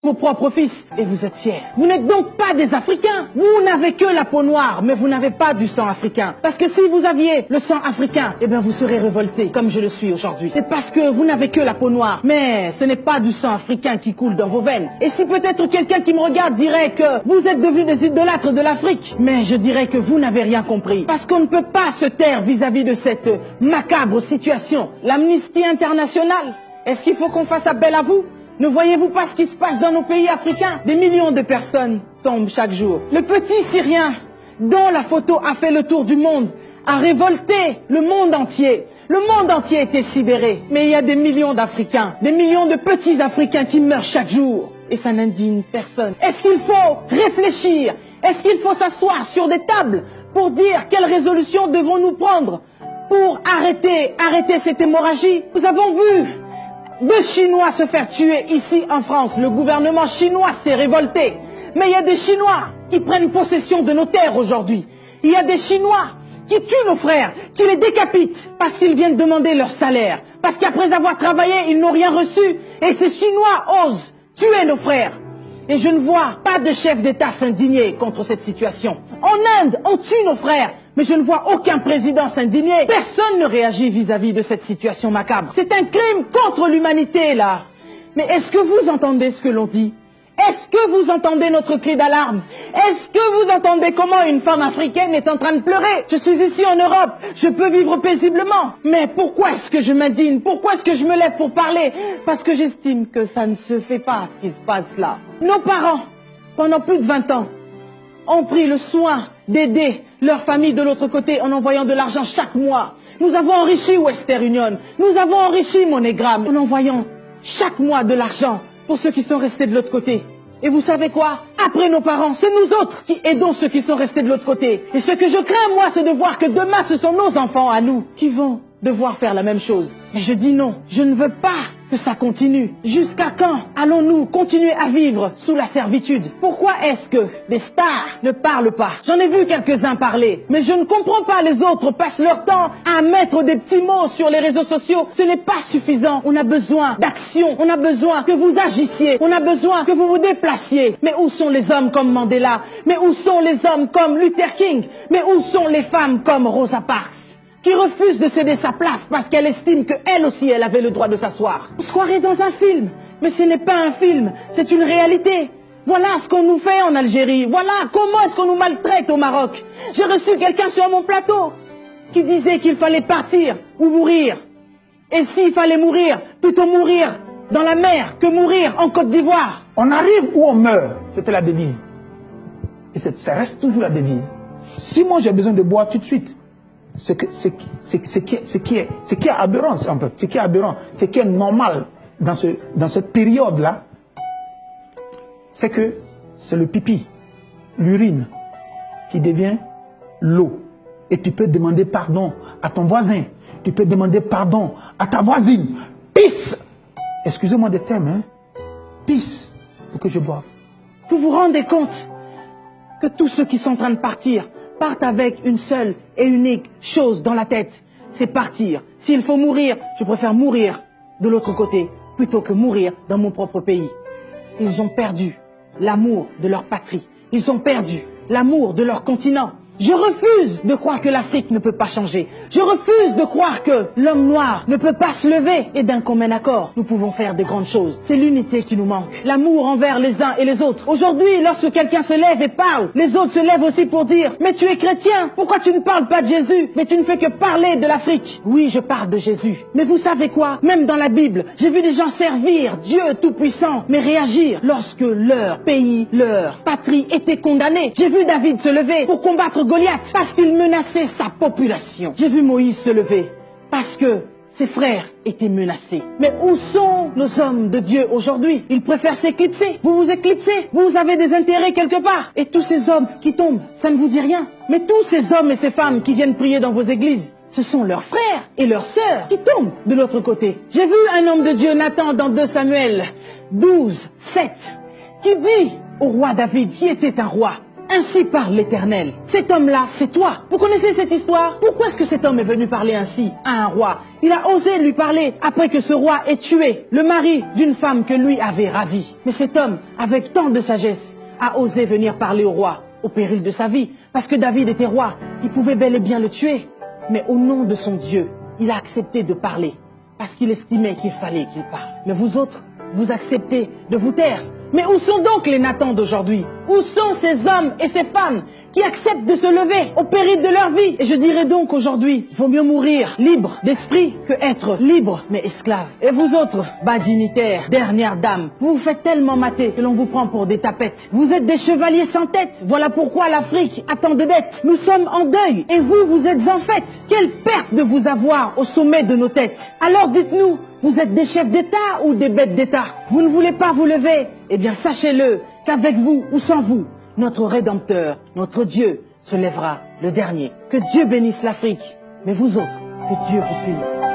vos propres fils et vous êtes fiers. Vous n'êtes donc pas des Africains. Vous n'avez que la peau noire, mais vous n'avez pas du sang africain. Parce que si vous aviez le sang africain, eh bien vous serez révoltés comme je le suis aujourd'hui. C'est parce que vous n'avez que la peau noire, mais ce n'est pas du sang africain qui coule dans vos veines. Et si peut-être quelqu'un qui me regarde dirait que vous êtes devenus des idolâtres de l'Afrique, mais je dirais que vous n'avez rien compris. Parce qu'on ne peut pas se taire vis-à-vis de cette macabre situation. L'Amnesty internationale, est-ce qu'il faut qu'on fasse appel à vous? Ne voyez-vous pas ce qui se passe dans nos pays africains? Des millions de personnes tombent chaque jour. Le petit Syrien, dont la photo a fait le tour du monde, a révolté le monde entier. Le monde entier était sidéré. Mais il y a des millions d'Africains, des millions de petits Africains qui meurent chaque jour. Et ça n'indigne personne. Est-ce qu'il faut réfléchir? Est-ce qu'il faut s'asseoir sur des tables pour dire quelle résolution devons-nous prendre pour arrêter cette hémorragie? Nous avons vu 2 Chinois se faire tuer ici en France. Le gouvernement chinois s'est révolté. Mais il y a des Chinois qui prennent possession de nos terres aujourd'hui. Il y a des Chinois qui tuent nos frères, qui les décapitent parce qu'ils viennent demander leur salaire. Parce qu'après avoir travaillé, ils n'ont rien reçu. Et ces Chinois osent tuer nos frères. Et je ne vois pas de chef d'État s'indigner contre cette situation. En Inde, on tue nos frères. Mais je ne vois aucun président s'indigner. Personne ne réagit vis-à-vis de cette situation macabre. C'est un crime contre l'humanité, là. Mais est-ce que vous entendez ce que l'on dit? Est-ce que vous entendez notre cri d'alarme? Est-ce que vous entendez comment une femme africaine est en train de pleurer? Je suis ici en Europe, je peux vivre paisiblement. Mais pourquoi est-ce que je m'indigne? Pourquoi est-ce que je me lève pour parler? Parce que j'estime que ça ne se fait pas, ce qui se passe là. Nos parents, pendant plus de 20 ans, ont pris le soin d'aider leur famille de l'autre côté en envoyant de l'argent chaque mois. Nous avons enrichi Western Union, nous avons enrichi MoneyGram en envoyant chaque mois de l'argent pour ceux qui sont restés de l'autre côté. Et vous savez quoi? Après nos parents, c'est nous autres qui aidons ceux qui sont restés de l'autre côté. Et ce que je crains, moi, c'est de voir que demain, ce sont nos enfants à nous qui vont devoir faire la même chose. Mais je dis non, je ne veux pas que ça continue. Jusqu'à quand allons-nous continuer à vivre sous la servitude? Pourquoi est-ce que les stars ne parlent pas? J'en ai vu quelques-uns parler, mais je ne comprends pas. Les autres passent leur temps à mettre des petits mots sur les réseaux sociaux. Ce n'est pas suffisant. On a besoin d'action. On a besoin que vous agissiez. On a besoin que vous vous déplaciez. Mais où sont les hommes comme Mandela? Mais où sont les hommes comme Luther King? Mais où sont les femmes comme Rosa Parks, qui refuse de céder sa place parce qu'elle estime qu'elle aussi, elle avait le droit de s'asseoir? On se croirait dans un film, mais ce n'est pas un film, c'est une réalité. Voilà ce qu'on nous fait en Algérie, voilà comment est-ce qu'on nous maltraite au Maroc. J'ai reçu quelqu'un sur mon plateau qui disait qu'il fallait partir ou mourir. Et s'il fallait mourir, plutôt mourir dans la mer que mourir en Côte d'Ivoire. On arrive ou on meurt, c'était la devise. Et ça reste toujours la devise. Si moi j'ai besoin de boire tout de suite, ce qui est aberrant, en fait, ce qui est aberrant, ce qui est normal dans cette période-là, c'est que c'est le pipi, l'urine, qui devient l'eau. Et tu peux demander pardon à ton voisin, tu peux demander pardon à ta voisine. Pisse! Excusez-moi des termes, hein? Pisse pour que je boive. Vous vous rendez compte que tous ceux qui sont en train de partir partent avec une seule et unique chose dans la tête, c'est partir. S'il faut mourir, je préfère mourir de l'autre côté plutôt que mourir dans mon propre pays. Ils ont perdu l'amour de leur patrie. Ils ont perdu l'amour de leur continent. Je refuse de croire que l'Afrique ne peut pas changer. Je refuse de croire que l'homme noir ne peut pas se lever. Et d'un commun accord, nous pouvons faire des grandes choses. C'est l'unité qui nous manque. L'amour envers les uns et les autres. Aujourd'hui, lorsque quelqu'un se lève et parle, les autres se lèvent aussi pour dire « Mais tu es chrétien, pourquoi tu ne parles pas de Jésus? Mais tu ne fais que parler de l'Afrique. » Oui, je parle de Jésus. Mais vous savez quoi? Même dans la Bible, j'ai vu des gens servir Dieu Tout-Puissant, mais réagir lorsque leur pays, leur patrie était condamnée. J'ai vu David se lever pour combattre Goliath parce qu'il menaçait sa population. J'ai vu Moïse se lever parce que ses frères étaient menacés. Mais où sont nos hommes de Dieu aujourd'hui? Ils préfèrent s'éclipser. Vous vous éclipsez. Vous avez des intérêts quelque part. Et tous ces hommes qui tombent, ça ne vous dit rien. Mais tous ces hommes et ces femmes qui viennent prier dans vos églises, ce sont leurs frères et leurs sœurs qui tombent de l'autre côté. J'ai vu un homme de Dieu, Nathan, dans 2 Samuel 12, 7, qui dit au roi David, qui était un roi, Ainsi parle l'Éternel. Cet homme-là, c'est toi. Vous connaissez cette histoire? Pourquoi est-ce que cet homme est venu parler ainsi à un roi? Il a osé lui parler après que ce roi ait tué le mari d'une femme que lui avait ravie. Mais cet homme, avec tant de sagesse, a osé venir parler au roi, au péril de sa vie, parce que David était roi. Il pouvait bel et bien le tuer. Mais au nom de son Dieu, il a accepté de parler, parce qu'il estimait qu'il fallait qu'il parle. Mais vous autres, vous acceptez de vous taire. Mais où sont donc les Nathan d'aujourd'hui? Où sont ces hommes et ces femmes qui acceptent de se lever au péril de leur vie? Et je dirais donc aujourd'hui, vaut mieux mourir libre d'esprit que être libre mais esclave. Et vous autres, bas dignitaires, dernières dames, vous vous faites tellement mater que l'on vous prend pour des tapettes. Vous êtes des chevaliers sans tête. Voilà pourquoi l'Afrique a tant de dettes. Nous sommes en deuil et vous, vous êtes en fête. Quelle perte de vous avoir au sommet de nos têtes. Alors dites-nous, vous êtes des chefs d'État ou des bêtes d'État? Vous ne voulez pas vous lever? Eh bien, sachez-le qu'avec vous ou sans vous, notre Rédempteur, notre Dieu, se lèvera le dernier. Que Dieu bénisse l'Afrique, mais vous autres, que Dieu vous punisse.